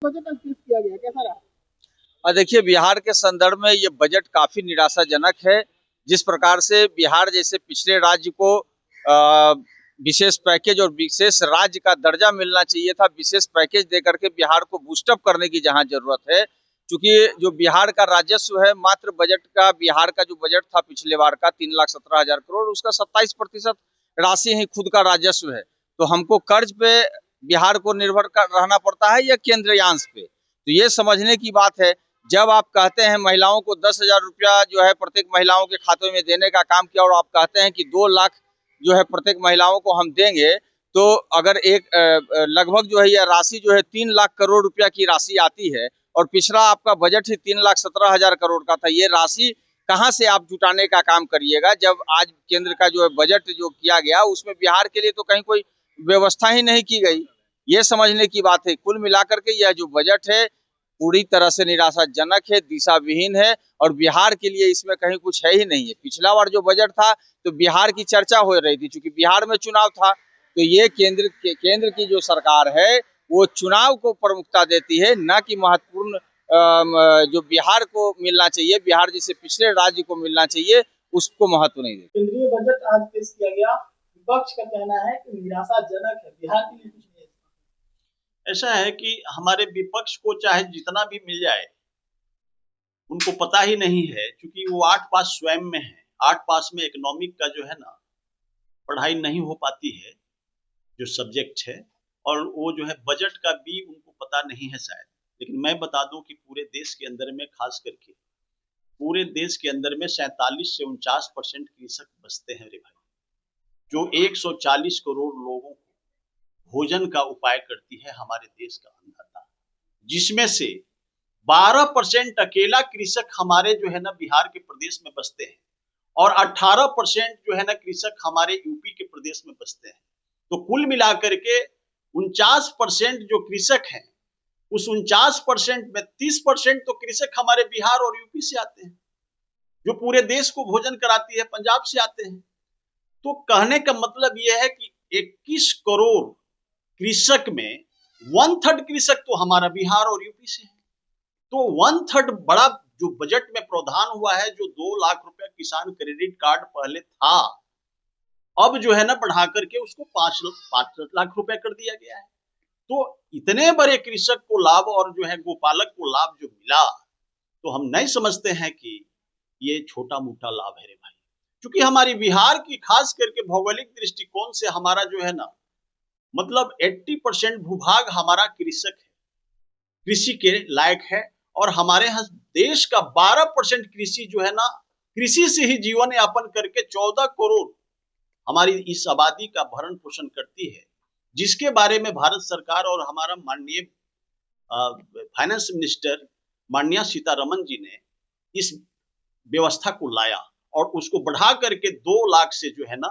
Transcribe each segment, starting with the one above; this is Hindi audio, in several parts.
बजट आज पेश किया गया, कैसा रहा? और देखिए, बिहार के संदर्भ में ये बजट काफी निराशाजनक है। जिस प्रकार से बिहार जैसे पिछड़े राज्य को विशेष पैकेज और विशेष राज्य का दर्जा मिलना चाहिए था, विशेष पैकेज देकर के बिहार को बूस्टअप करने की जहां जरूरत है। क्योंकि जो बिहार का राजस्व है, मात्र बजट का बिहार का जो बजट था पिछले बार का 3,17,000 करोड़, उसका 27% राशि ही खुद का राजस्व है। तो हमको कर्ज पे बिहार को निर्भर रहना पड़ता है या केंद्रीयांश पे। तो ये समझने की बात है। जब आप कहते हैं महिलाओं को 10,000 रुपया जो है प्रत्येक महिलाओं के खाते में देने का काम किया, और आप कहते हैं कि 2 लाख जो है प्रत्येक महिलाओं को हम देंगे, तो अगर एक लगभग जो है यह राशि जो है 3 लाख करोड़ रुपया की राशि आती है, और पिछला आपका बजट ही 3,17,000 करोड़ का था। ये राशि कहां से आप जुटाने का काम करिएगा, जब आज केंद्र का जो है बजट जो किया गया उसमें बिहार के लिए तो कहीं कोई व्यवस्था ही नहीं की गई। ये समझने की बात है। कुल मिलाकर के यह जो बजट है पूरी तरह से निराशाजनक है, दिशा विहीन है, और बिहार के लिए इसमें कहीं कुछ है ही नहीं है। पिछला बार जो बजट था तो बिहार की चर्चा हो रही थी, क्योंकि बिहार में चुनाव था। तो ये केंद्र की जो सरकार है वो चुनाव को प्रमुखता देती है, न कि महत्वपूर्ण जो बिहार को मिलना चाहिए, बिहार जैसे पिछले राज्य को मिलना चाहिए, उसको महत्व नहीं देती। केंद्रीय बजट आज पेश किया गया, विपक्ष का कहना है कि निराशाजनक है, बिहार के लिए कुछ नहीं। ऐसा है कि हमारे विपक्ष को चाहे जितना भी मिल जाए, उनको पता ही नहीं है, क्योंकि वो 8 पास स्वयं में है। 8 पास में इकोनॉमिक का जो है ना पढ़ाई नहीं हो पाती है, जो सब्जेक्ट है, और वो जो है बजट का भी उनको पता नहीं है शायद। लेकिन मैं बता दूं कि पूरे देश के अंदर में, खास करके पूरे देश के अंदर में 47 से 49% कृषक बसते हैं रे भाई, जो 140 करोड़ लोगों को भोजन का उपाय करती है हमारे देश का अन्नदाता, जिसमें से 12% अकेला कृषक हमारे जो है ना बिहार के प्रदेश में बसते हैं, और 18% जो है ना कृषक हमारे यूपी के प्रदेश में बसते हैं। तो कुल मिलाकर के 49% जो कृषक हैं, उस 49% में 30% तो कृषक हमारे बिहार और यूपी से आते हैं, जो पूरे देश को भोजन कराती है, पंजाब से आते हैं। तो कहने का मतलब यह है कि 21 करोड़ कृषक में 1/3 कृषक तो हमारा बिहार और यूपी से है। तो 1/3 बड़ा जो बजट में प्रावधान हुआ है, जो 2 लाख रुपया किसान क्रेडिट कार्ड पहले था, अब जो है ना बढ़ा करके उसको 5 लाख रुपया कर दिया गया है। तो इतने बड़े कृषक को लाभ और जो है गोपालक को लाभ जो मिला, तो हम नहीं समझते हैं कि ये छोटा मोटा लाभ है रे भाई। क्योंकि हमारी बिहार की खास करके भौगोलिक दृष्टिकोण से हमारा जो है ना मतलब 80% भूभाग हमारा कृषक है, कृषि के लायक है, और हमारे यहाँ देश का 12% कृषि जो है ना कृषि से ही जीवन यापन करके 14 करोड़ हमारी इस आबादी का भरण पोषण करती है, जिसके बारे में भारत सरकार और हमारा माननीय फाइनेंस मिनिस्टर माननीय सीतारमन जी ने इस व्यवस्था को लाया, और उसको बढ़ा करके 2 लाख से जो है ना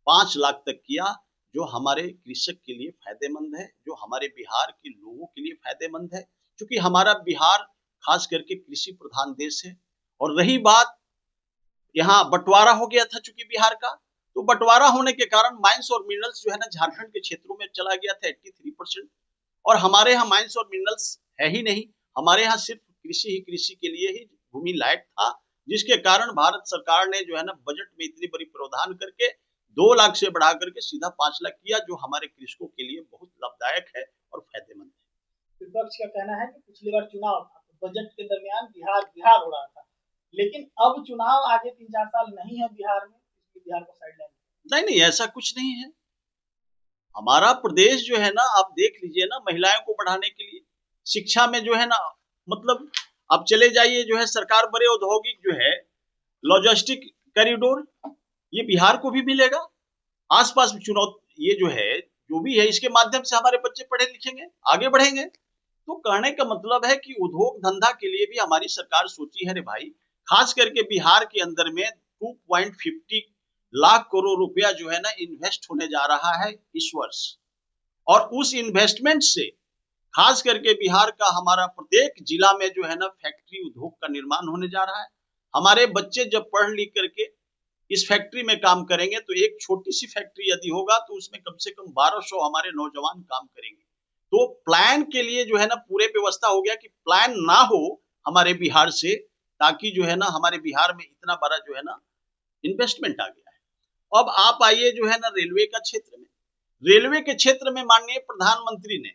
5 लाख तक किया, जो हमारे कृषक के लिए फायदेमंद है, जो हमारे बिहार के लोगों के लिए फायदेमंद है। क्योंकि हमारा बिहार खास करके कृषि प्रधान देश है। और रही बात, यहाँ बंटवारा हो गया था चूंकि बिहार का, तो बंटवारा होने के कारण माइंस और मिनरल्स जो है ना झारखंड के क्षेत्रों में चला गया था 83%, और हमारे यहाँ माइंस और मिनरल्स है ही नहीं। हमारे यहाँ सिर्फ कृषि के लिए ही भूमि लायक था, जिसके कारण भारत सरकार ने जो है ना बजट में इतनी बड़ी प्रावधान करके 2 लाख से बढ़ा करके सीधा 5 लाख किया, जो हमारे कृषकों के लिए बहुत लाभदायक है और फायदेमंद है। विपक्ष का कहना है कि पिछली बार चुनाव था, तो बजट के दरमियान बिहार हो रहा था, लेकिन अब चुनाव आगे 3-4 साल नहीं है बिहार में, इसलिए बिहार को साइडलाइन। नहीं, ऐसा कुछ नहीं है। हमारा प्रदेश जो है ना, आप देख लीजिए ना, महिलाओं को बढ़ाने के लिए, शिक्षा में जो है ना, मतलब आप चले जाइए जो है सरकार बड़े औद्योगिक जो है लॉजिस्टिक कॉरिडोर, ये बिहार को भी मिलेगा। आसपास चुनौती ये जो है जो भी है, इसके माध्यम से हमारे बच्चे पढ़े लिखेंगे, आगे बढ़ेंगे। तो कहने का मतलब है कि उद्योग धंधा के लिए भी हमारी सरकार सोची है रे भाई। खास करके बिहार के अंदर में 2.50 लाख करोड़ रुपया जो है ना इन्वेस्ट होने जा रहा है इस वर्ष, और उस इन्वेस्टमेंट से खास करके बिहार का हमारा प्रत्येक जिला में जो है ना फैक्ट्री उद्योग का निर्माण होने जा रहा है। हमारे बच्चे जब पढ़ लिख करके इस फैक्ट्री में काम करेंगे, तो एक छोटी सी फैक्ट्री यदि होगा तो उसमें कम से कम 1200 हमारे नौजवान काम करेंगे। तो प्लान के लिए जो है ना पूरे व्यवस्था हो गया कि प्लान ना हो हमारे बिहार से, ताकि जो है ना हमारे बिहार में इतना बड़ा जो है ना इन्वेस्टमेंट आ गया है। अब आप आइए जो है ना रेलवे का क्षेत्र में, रेलवे के क्षेत्र में माननीय प्रधानमंत्री ने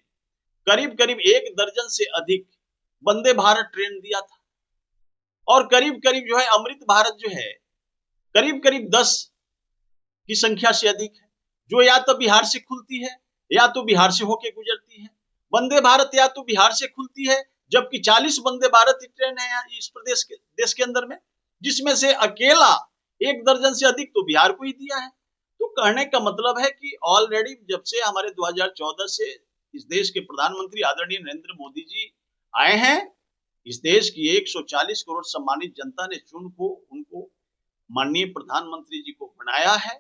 करीब करीब 1 दर्जन से अधिक वंदे भारत ट्रेन दिया था, और करीब करीब जो है अमृत भारत जो है करीब करीब 10 की संख्या से अधिक है, जो या तो बिहार से खुलती है या तो बिहार से होके गुजरती है। वंदे भारत या तो बिहार से खुलती है, जबकि 40 वंदे भारत ट्रेन है इस देश के अंदर में, जिसमें से अकेला 1 दर्जन से अधिक तो बिहार को ही दिया है। तो कहने का मतलब है कि ऑलरेडी जब से हमारे 2014 से इस देश के प्रधानमंत्री आदरणीय नरेंद्र मोदी जी आए हैं, इस देश की 140 करोड़ सम्मानित जनता ने चुन को उनको माननीय प्रधानमंत्री जी को बनाया है।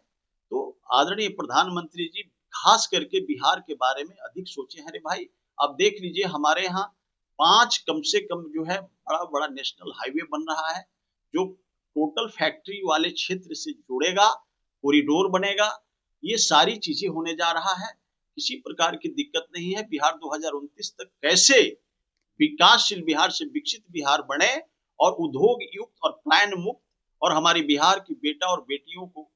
तो आदरणीय प्रधानमंत्री जी खास करके बिहार के बारे में अधिक सोचे हैं। अरे भाई आप देख लीजिए, हमारे यहाँ 5 कम से कम जो है बड़ा बड़ा नेशनल हाईवे बन रहा है, जो टोटल फैक्ट्री वाले क्षेत्र से जुड़ेगा, कॉरिडोर बनेगा, ये सारी चीजें होने जा रहा है। किसी प्रकार की दिक्कत नहीं है। बिहार 2029 तक कैसे विकासशील बिहार से विकसित बिहार बने और उद्योग युक्त और प्लान मुक्त, और हमारी बिहार की बेटा और बेटियों को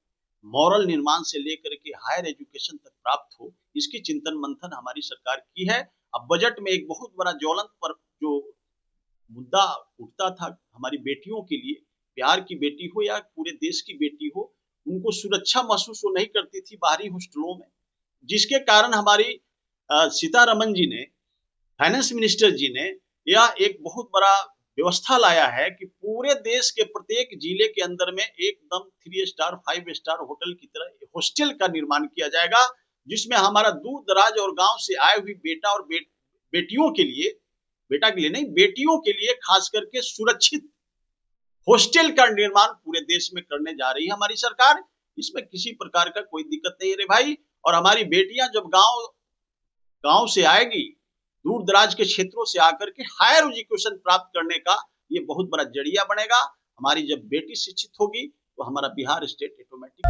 मॉरल निर्माण से लेकर के हायर एजुकेशन तक प्राप्त हो, इसकी चिंतन मंथन हमारी सरकार की है। अब बजट में एक बहुत बड़ा ज्वलंत पर जो मुद्दा उठता था हमारी बेटियों के लिए, बिहार की बेटी हो या पूरे देश की बेटी हो, उनको सुरक्षा महसूस वो नहीं करती थी बाहरी हॉस्टलों में, जिसके कारण हमारी सीतारमन जी ने, फाइनेंस मिनिस्टर जी ने यह एक बहुत बड़ा व्यवस्था लाया है कि पूरे देश के प्रत्येक जिले के अंदर में एकदम 3 स्टार 5 स्टार होटल की तरह हॉस्टल का निर्माण किया जाएगा, जिसमें हमारा दूर दराज और गांव से आए हुई बेटा और बेटियों के लिए, बेटा के लिए नहीं, बेटियों के लिए खास करके सुरक्षित हॉस्टल का निर्माण पूरे देश में करने जा रही है हमारी सरकार। इसमें किसी प्रकार का कोई दिक्कत नहीं है रे भाई। और हमारी बेटियां जब गांव से आएगी, दूर दराज के क्षेत्रों से आकर के हायर एजुकेशन प्राप्त करने का ये बहुत बड़ा जरिया बनेगा। हमारी जब बेटी शिक्षित होगी तो हमारा बिहार स्टेट ऑटोमेटिक